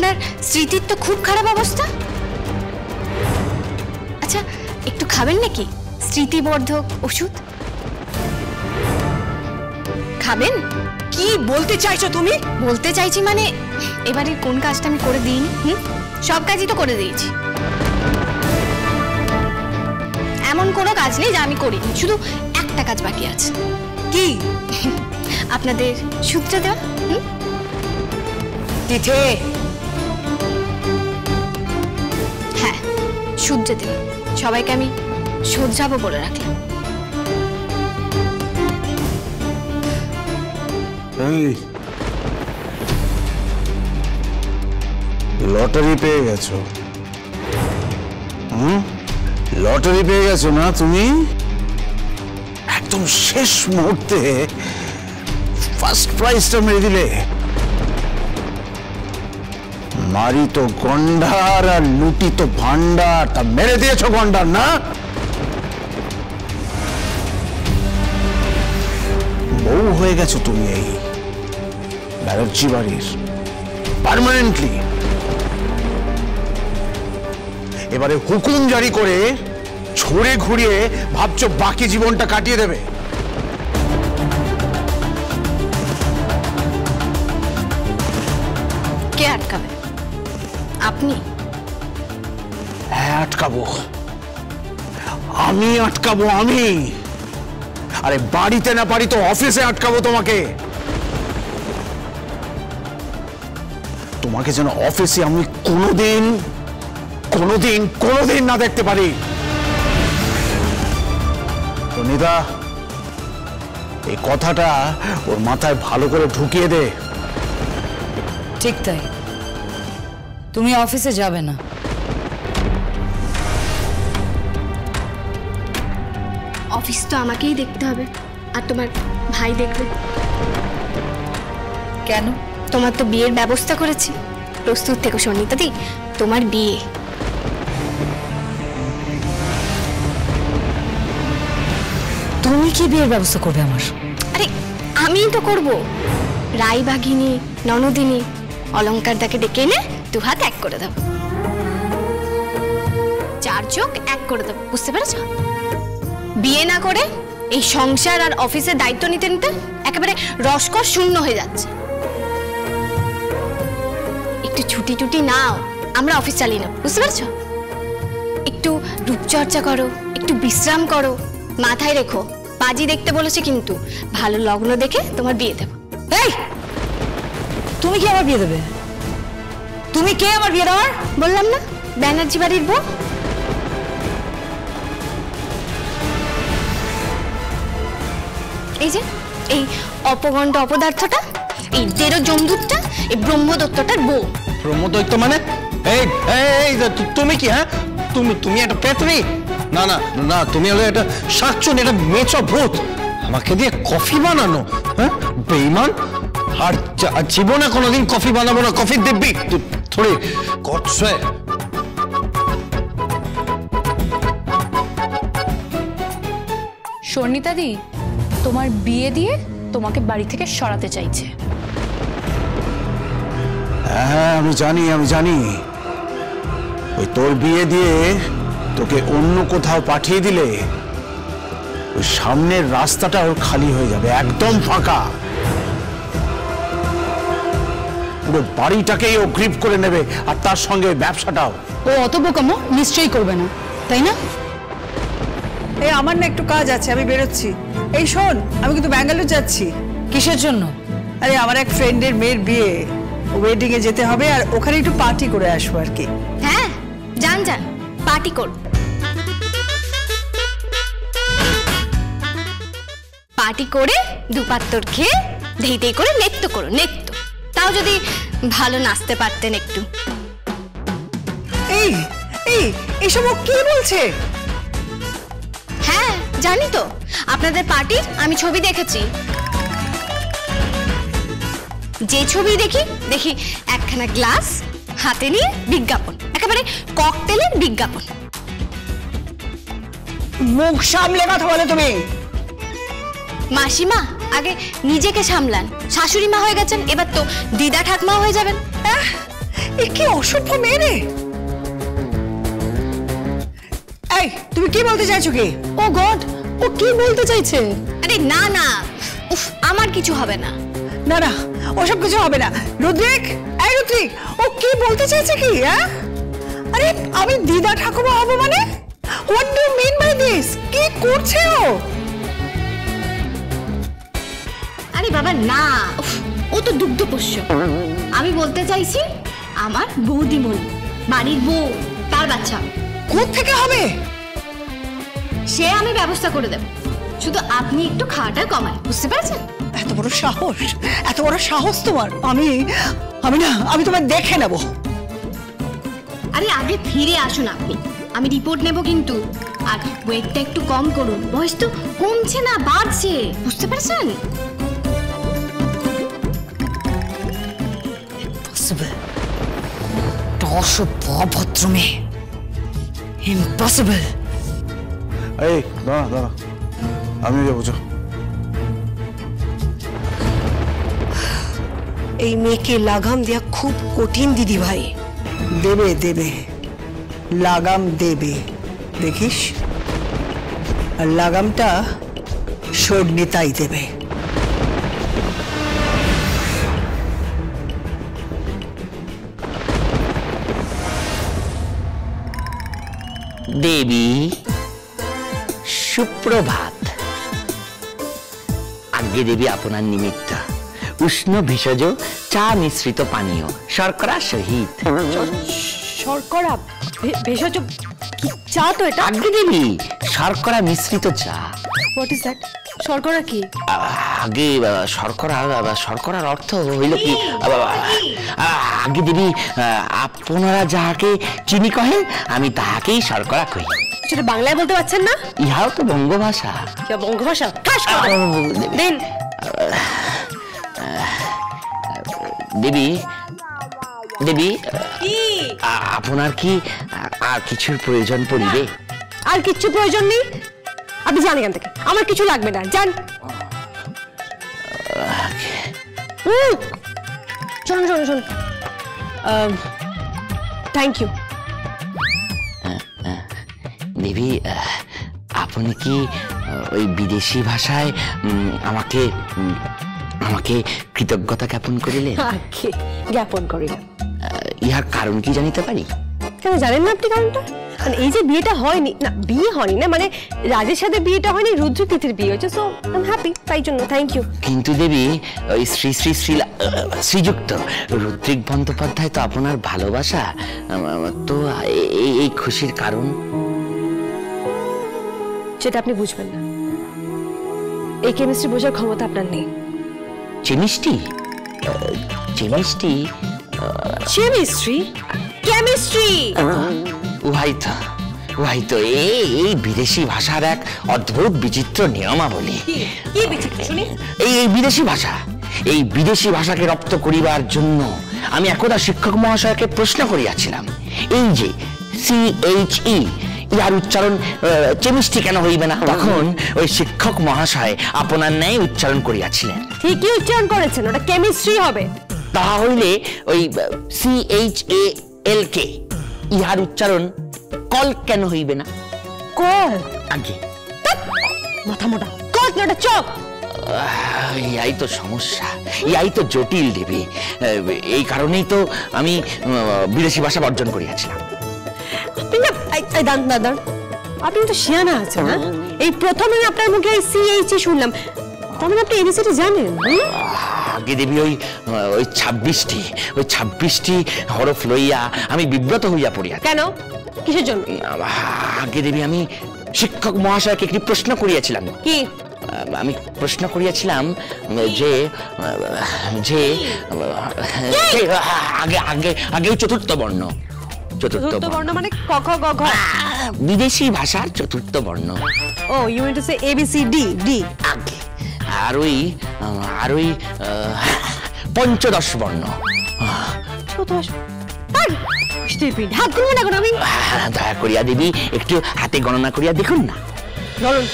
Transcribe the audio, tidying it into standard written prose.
আপনার স্মৃতির তো খুব খারাপ অবস্থা। আচ্ছা একটু খাবেন নাকি স্মৃতিবর্ধক ওষুধ? খাবেন? কি বলতে চাইছো তুমি? বলতে চাইছি মানে এবারে কোন কাজটা আমি করে দিইনি? সব কাজই তো করে দিয়েছি। এমন কোনো কাজ নেই যা আমি করিনি, শুধু একটা কাজ বাকি আছে। কি? আপনাদের সূত্র দেওয়া। তিথে, হ্যাঁ সূর্য দেওয়া। সবাইকে আমি শোধরাবো বলে রাখলাম। লটারি পেয়ে গেছো? লটারি পেয়ে গেছো না তুমি? একদম শেষ মুহূর্তে ফার্স্ট প্রাইজটা মেরে দিলে। মারি তো গন্ডার আর লুটি তো ভান্ডার, তা মেরে দিয়েছো গন্ডার না? বউ হয়ে গেছো তুমি এই ব্যানার্জি বাড়ির পার্মানেন্টলি। এবারে হুকুম জারি করে ছড়ে ঘুরিয়ে ভাবছো বাকি জীবনটা কাটিয়ে দেবে। কে আটকাবে? আপনি? হ্যাঁ আটকাবো, আমি আটকাবো। আমি আরে বাড়িতে না পারি তো অফিসে আটকাবো তোমাকে। তোমাকে যেন অফিসে আমি কোনোদিন কোনোদিন কোনোদিন না দেখতে পারি। রনিদা, এই কথাটা ওর মাথায় ভালো করে ঢুকিয়ে দে। ঠিক তাই, তুমি অফিসে যাবে না। অফিস তো আমাকেই দেখতে হবে, আর তোমার ভাই দেখবে। কেন? তোমার তো বিয়ের ব্যবস্থা করেছি। প্রস্তুত থেকো সন্নিতাদি, তোমার বিয়ে। তুমি কি বিয়ের ব্যবস্থা করবে আমার? আরে আমিই তো করব। রায়বাঘিনী, ননদিনী, অলংকারদাকে ডেকে এনে দু হাত এক করে দেব, চার চোখ এক করে দেব। বুঝতে পেরেছ? বিয়ে না করে এই সংসার আর অফিসের দায়িত্ব নিতে নিতে একেবারে রসকস শূন্য হয়ে যাচ্ছে। একটু ছুটি টুটি নাও, আমরা অফিস চালিয়ে নেব। বুঝতে পেরেছ? একটু রূপচর্চা করো, একটু বিশ্রাম করো। মাথায় রেখো, পাজি দেখতে বলেছে কিন্তু, ভালো লগ্ন দেখে তোমার বিয়ে দেব। এই, তুমি কি আমার বিয়ে দেবে? তুমি কে আমার বিয়ে দেওয়ার? বললাম না, ব্যানার্জি বাড়ির বউ। এই যে এই অপগণ্ড অপদার্থটা, এই দেড় জমদূতটা, এই ব্রহ্মদত্তটার বউ। ব্রহ্মদৈত্য মানে? এই এই তুমি কি? হ্যাঁ তুমি তুমি একটা পেতনি? না না না, তুমি হলো একটা শাকচুন, এটা মেছো ভূত। আমাকে দিয়ে কফি বানানো? হ্যাঁ বেঈমান। আর জীবনে কোনোদিন কফি বানাবো না। কফি দিব্যি থোড়ি করছে। স্বর্ণিতাদি তোমার বিয়ে দিয়ে তোমাকে বাড়ি থেকে সরাতে চাইছে। হ্যাঁ আমি জানি, আমি জানি। ওই তোর বিয়ে দিয়ে তোকে অন্য কোথাও পাঠিয়ে দিলে ওই সামনের রাস্তাটা ওর খালি হয়ে যাবে, একদম ফাঁকা। পুরো বাড়িটাকেই ও গ্রিপ করে নেবে, আর তার সঙ্গে ব্যবসাটাও। ও অত বোকামো নিশ্চয়ই করবে না, তাই না? এই আমার না একটু কাজ আছে, আমি বেরোচ্ছি। এই শোন, আমি কিন্তু ব্যাঙ্গালোর যাচ্ছি। কিসের জন্য? আরে আমার এক ফ্রেন্ডের মেয়ের বিয়ে, ওয়েডিং এ যেতে হবে, আর ওখানে একটু পার্টি করে আসবো আর কি। হ্যাঁ যান যান, পার্টি করো। পার্টি করে দুপাত্তর খেয়ে ধেই ধেই করে নৃত্য করো, নৃত্য। তাও যদি ভালো নাচতে পারতেন একটু। এই এই এসব ও কি বলছে? হ্যাঁ জানি তো, আপনাদের পার্টির আমি ছবি দেখেছি। যে ছবি দেখি দেখি একখানা গ্লাস হাতে নিয়ে বিজ্ঞাপন, একেবারে ককটেলের বিজ্ঞাপন। মুখ সামলে কথা বলো তুমি। মাসিমা আগে নিজেকে সামলান, শাশুড়ি মা হয়ে গেছেন, এবার তো দিদা ঠাকমা হয়ে যাবেন। এ কি অসভ্য মেয়ে রে। এই তুমি কি বলতে চাইছো কি? ও গড, ও কি বলতে চাইছে? আরে না না, উফ, আমার কিছু হবে না। না না, ওসব কিছু হবে না। রুদ্রিক, এই রুদ্রিক, ও কি বলতে চাইছে কি? হ্যাঁ, আরে আমি দিদা ঠাকুমা হবো মানে? What do you mean by this? কি করছে ও? আরে বাবা না, উফ, ও তো দুগ্ধপোষ্য। আমি বলতে চাইছি আমার বৌদিমণি, বাড়ির বউ, তার বাচ্চা। কোত্থেকে হবে? সে আমি ব্যবস্থা করে দেব, শুধু আপনি একটু খাওয়াটা কমান, বুঝতে পারছেন? এত বড় সাহস, এত বড় সাহস তোমার! আমি তোমায় দেখে নেব। আরে আগে ফিরে আসুন আপনি, আমি রিপোর্ট নেব কিন্তু। আর ওয়েটটা একটু কম করুন, বয়স তো কমছে না বাড়ছে, বুঝতে পারছেন? অসভ্য অভদ্র মেয়ে, ইম্পসিবল। এই দাঁড়া দাঁড়া, আমি যাবো। এই মেয়েকে লাগাম দেওয়া খুব কঠিন দিদি ভাই। দেবে দেবে, লাগাম দেবে, দেখিস। আর লাগামটা শোধনিতাই দেবে। দেবী সুপ্রভাত। আজ্ঞে দেবী, আপনার নিমিত্ত উষ্ণ ভেষজ চা মিশ্রিত পানীয় শর্করা সহিত। শর্করা ভেষজ কি চা তো এটা? আজ্ঞে দেবী, শর্করা মিশ্রিত চা। What is that? শর্করা কি? আগে শর্করার অর্থ হইল কি? আগে দেবী, আপনারা যাহাকে চিনি কহেন, আমি তাহাকেই শর্করা কহি। সেটা বাংলায় বলতে পারছেন না? ইহাও তো বঙ্গভাষা। বঙ্গভাষা? দেন। দেবী দেবী, আপনার কি আর কিছুর প্রয়োজন পড়িবে? আর কিচ্ছু প্রয়োজন নেই, আপনি যান এখান থেকে, আমার কিছু লাগবে না, যান। শোনো শোনো শোনো, থ্যাংক ইউ। দেবী, আপনি কি ওই বিদেশি ভাষায় আমাকে কৃতজ্ঞতা জ্ঞাপন করিলেন? জ্ঞাপন করিলাম। ইহার কারণ কি জানিতে পারি? কেন জানেন না আপনি কারণটা? মানে এই যে বিয়েটা হয়নি, না বিয়ে হয়নি না, মানে রাজের সাথে বিয়েটা হয়নি, রুদ্র তিথির বিয়ে হয়েছে, সো আই এম হ্যাপি, তাই জন্য থ্যাংক ইউ। কিন্তু দেবী, ওই শ্রীযুক্ত রুদ্রিক বন্দ্যোপাধ্যায় তো আপনার ভালোবাসা, তো এই খুশির কারণ সেটা আপনি বুঝবেন না। এই কেমিস্ট্রি বোঝার ক্ষমতা আপনার নেই। কেমিস্ট্রি? কেমিস্ট্রি? কেমিস্ট্রি? কেমিস্ট্রি? ওহাই তো এই বিদেশি ভাষার এক অদ্ভুত বিচিত্র নিয়মাবলী। কি বিচিত্র শুনি? এই বিদেশি ভাষাকে রপ্ত করিবার জন্য আমি একদা শিক্ষক মহাশয়কে প্রশ্ন করিয়াছিলাম, এই যে CHE ইহার উচ্চারণ কেমিস্ট্রি কেন হইবে না? তখন ওই শিক্ষক মহাশয় আপনার ন্যায় উচ্চারণ করিয়াছিলেন। ঠিকই উচ্চারণ করেছেন, ওটা কেমিস্ট্রি হবে। তাহা হইলে ওই CHALK ইহার উচ্চারণ কল কেন হইবে না? কল? আগে মাথা মোটা, কল না চপ। ইয়াই তো সমস্যা, ইয়াই তো জটিল দেবী। এই কারণেই তো আমি বিদেশি ভাষা বর্জন করিয়াছিলাম। দাঁড়ান, আপনি তো শিয়ানা আছেন না? এই প্রথমে আপনার মুখে CHE শুনলাম, তার মানে আপনি এবিসিডি জানেন? আগে দেবী, ওই 26টি হরফ লইয়া আমি বিব্রত হইয়া পড়িয়া। কেন? কিসের জন্য? আগে দেবী, আমি শিক্ষক মহাশয়কে একটি প্রশ্ন করিয়াছিলাম। কি? আমি প্রশ্ন করিয়াছিলাম যে আগে চতুর্থ বর্ণ। চতুর্থ বর্ণ মানে ক খ গ ঘ? বিদেশি ভাষার চতুর্থ বর্ণ। Oh, you mean to say ABCD D? আর ওই পঞ্চদশ বর্ণ। হাত গুনবেন এখন? আমি দয়া করিয়া দেবী একটু হাতে গণনা করিয়া দেখুন না। ধরুন।